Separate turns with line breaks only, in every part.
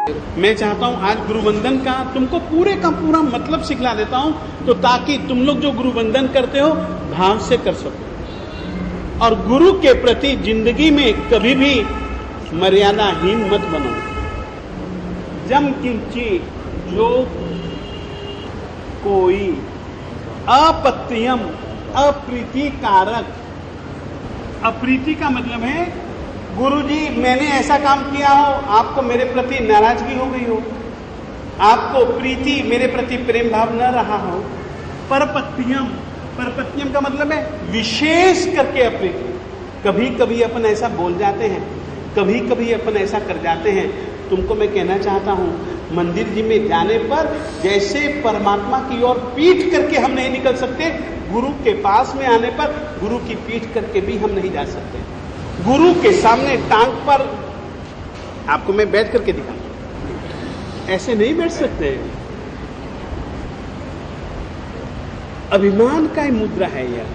मैं चाहता हूं आज गुरुवंदन का तुमको पूरे का पूरा मतलब सिखला देता हूं, तो ताकि तुम लोग जो गुरुवंदन करते हो भाव से कर सको और गुरु के प्रति जिंदगी में कभी भी मर्यादाहीन मत बनो। जम किंची जो कोई अपत्यम अप्रीतिकारक, अप्रीति का मतलब है गुरुजी मैंने ऐसा काम किया हो, आपको मेरे प्रति नाराजगी हो गई हो, आपको प्रीति मेरे प्रति प्रेम भाव न रहा हो। परपत्यम, परपत्यम का मतलब है विशेष करके अप्रीति। कभी कभी अपन ऐसा बोल जाते हैं, कभी कभी अपन ऐसा कर जाते हैं। तुमको मैं कहना चाहता हूं, मंदिर जी में जाने पर जैसे परमात्मा की ओर पीठ करके हम नहीं निकल सकते, गुरु के पास में आने पर गुरु की पीठ करके भी हम नहीं जा सकते। गुरु के सामने टांग पर, आपको मैं बैठ करके दिखाऊंगा, ऐसे नहीं बैठ सकते। अभिमान का ही मुद्रा है यह,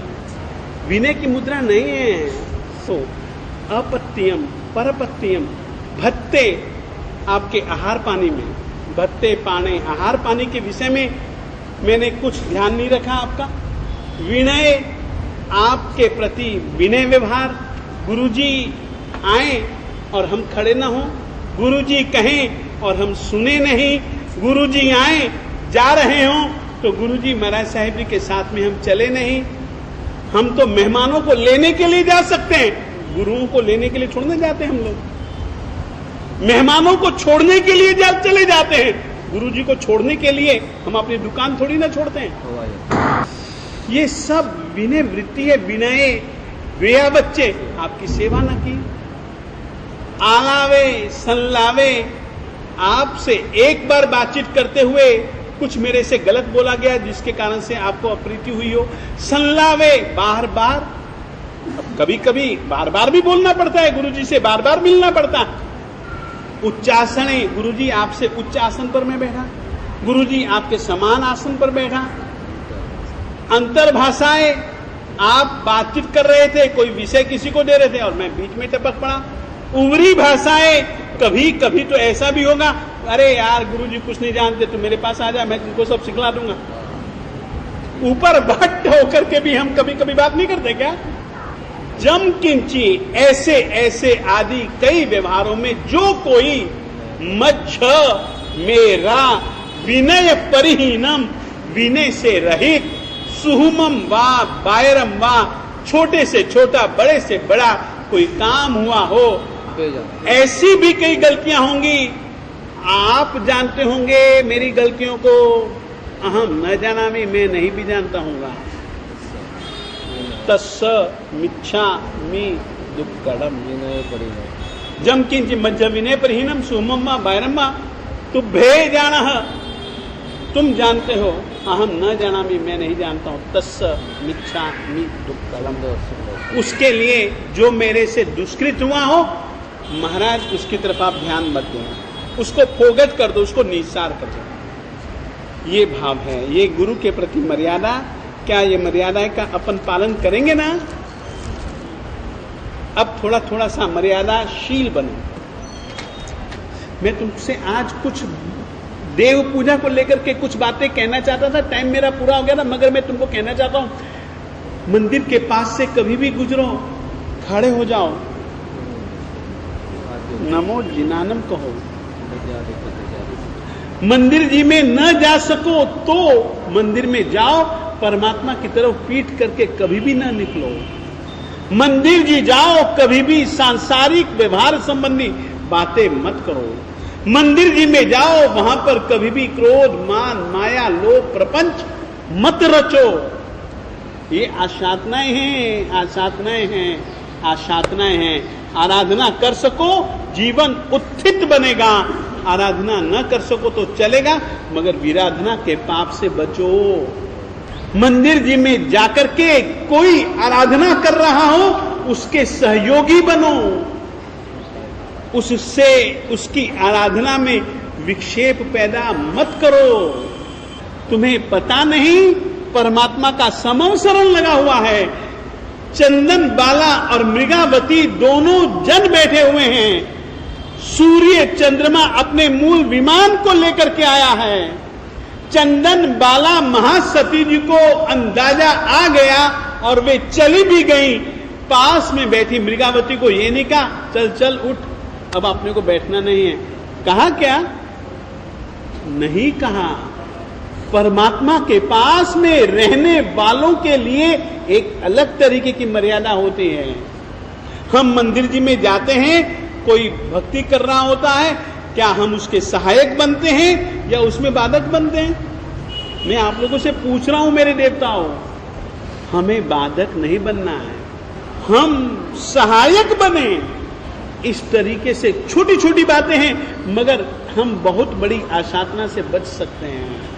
विनय की मुद्रा नहीं है। सो अपत्यम परपत्यम, भत्ते आपके आहार पानी में, भत्ते पाने आहार पानी के विषय में मैंने कुछ ध्यान नहीं रखा आपका। विनय, आपके प्रति विनय व्यवहार, गुरुजी आए और हम खड़े ना हो, गुरुजी कहें और हम सुने नहीं, गुरुजी आए जा रहे हों तो गुरुजी महाराज साहिब जी के साथ में हम चले नहीं। हम तो मेहमानों को लेने के लिए जा सकते हैं, गुरुओं को लेने के लिए छोड़ने जाते हैं। हम लोग मेहमानों को छोड़ने के लिए चले जाते हैं, गुरुजी को छोड़ने के लिए हम अपनी दुकान थोड़ी ना छोड़ते हैं। ये सब विनय वृत्ति है। विनय वेया बच्चे आपकी सेवा न की, आलावे सनलावे, आपसे एक बार बातचीत करते हुए कुछ मेरे से गलत बोला गया जिसके कारण से आपको अप्रीति हुई हो, सनलावे बार बार। अब कभी कभी बार बार भी बोलना पड़ता है, गुरुजी से बार बार मिलना पड़ता है। उच्चासने, गुरुजी आपसे उच्च आसन पर मैं बैठा, गुरुजी आपके समान आसन पर बैठा। अंतर्भाषाएं, आप बातचीत कर रहे थे, कोई विषय किसी को दे रहे थे और मैं बीच में टपक पड़ा। उमरी भाषाएं, कभी कभी तो ऐसा भी होगा, अरे यार गुरुजी कुछ नहीं जानते, तो मेरे पास आ जा, मैं तुमको सब सिखला दूंगा। ऊपर भट्ट होकर के भी हम कभी कभी बात नहीं करते क्या? जम किंची, ऐसे ऐसे आदि कई व्यवहारों में जो कोई मच्छ मेरा विनय परिहीनम, विनय से रहित, सुहुमम वा बायरम वा, छोटे से छोटा बड़े से बड़ा कोई काम हुआ हो, ऐसी भी कई गलतियां होंगी। आप जानते होंगे मेरी गलतियों को, अहम न जाना में मैं नहीं भी जानता हूंगा। तस्स मिच्छामि दुक्कडम, जम किंच मज्ज विनय परिहीनम सुहुमम वा बायरम वा, तुभ्ये जानः, तुम जानते हो, अहम न जाना भी मैं नहीं जानता हूं। तस्स मिच्छामि दुक्कडम, उसके लिए जो मेरे से दुष्कृत हुआ हो महाराज, उसकी तरफ आप ध्यान मत देना, उसको फोगट कर दो, उसको निस्सार कर दो। ये भाव है, ये गुरु के प्रति मर्यादा। क्या ये मर्यादा का अपन पालन करेंगे ना? अब थोड़ा थोड़ा सा मर्यादाशील बनो। मैं तुमसे आज कुछ देव पूजा को लेकर के कुछ बातें कहना चाहता था, टाइम मेरा पूरा हो गया था, मगर मैं तुमको कहना चाहता हूं, मंदिर के पास से कभी भी गुजरो, खड़े हो जाओ, नमो जिनानम कहो। मंदिर जी में न जा सको तो मंदिर में जाओ, परमात्मा की तरफ पीठ करके कभी भी न निकलो। मंदिर जी जाओ, कभी भी सांसारिक व्यवहार संबंधी बातें मत करो। मंदिर जी में जाओ, वहां पर कभी भी क्रोध मान माया लोभ प्रपंच मत रचो। ये आशातनाएं हैं, आशातनाएं हैं, आशातनाएं हैं। आराधना कर सको जीवन उत्थित बनेगा, आराधना न कर सको तो चलेगा, मगर विराधना के पाप से बचो। मंदिर जी में जाकर के कोई आराधना कर रहा हो, उसके सहयोगी बनो, उससे उसकी आराधना में विक्षेप पैदा मत करो। तुम्हें पता नहीं परमात्मा का समवसरण लगा हुआ है। चंदन बाला और मृगावती दोनों जन बैठे हुए हैं। सूर्य चंद्रमा अपने मूल विमान को लेकर के आया है। चंदन बाला महासती जी को अंदाजा आ गया और वे चली भी गई। पास में बैठी मृगावती को ये नहीं कहा चल चल उठ, अब अपने को बैठना नहीं है। कहा क्या? नहीं कहा। परमात्मा के पास में रहने वालों के लिए एक अलग तरीके की मर्यादा होती है। हम मंदिर जी में जाते हैं, कोई भक्ति कर रहा होता है, क्या हम उसके सहायक बनते हैं या उसमें बाधक बनते हैं? मैं आप लोगों से पूछ रहा हूं मेरे देवताओं, हमें बाधक नहीं बनना है, हम सहायक बने। इस तरीके से छोटी छोटी बातें हैं, मगर हम बहुत बड़ी आशातना से बच सकते हैं।